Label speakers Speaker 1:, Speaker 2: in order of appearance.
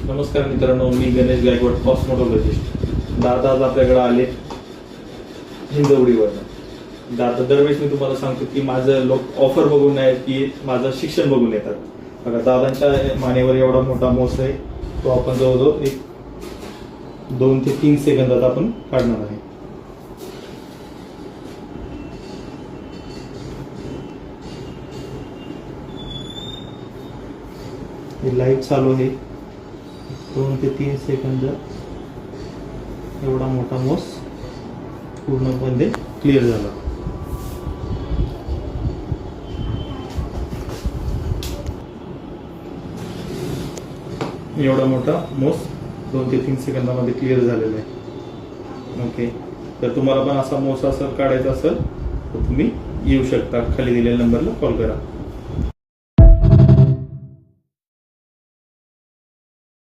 Speaker 1: नमस्कार मित्रांनो, मी गणेश गायकवाड, कॉस्मेटॉलॉजिस्ट. दादा आज आपल्याकडे आले हिंजवडीवरनं. दादा दरवेळेस मी तुम्हाला सांगतो की माझं लोक ऑफर बघून नाही की माझं शिक्षण बघून येतात. बघा, दादांच्या मानेवर एवढा मोठा मोस आहे, तो आपण जवळजवळ 2 ते 3 सेकंदात आपण काढणार आहे. लाईट चालू आहे. 2 ते 3 सेकंद एवढा मोठा मोस पूर्णपणे क्लिअर झाला. एवढा मोठा मोस 2 ते 3 सेकंदामध्ये क्लिअर झालेला आहे. ओके, तर तुम्हाला पण असा मोस काढायचा असेल तर तुम्ही येऊ शकता. खाली दिलेल्या नंबरला कॉल करा.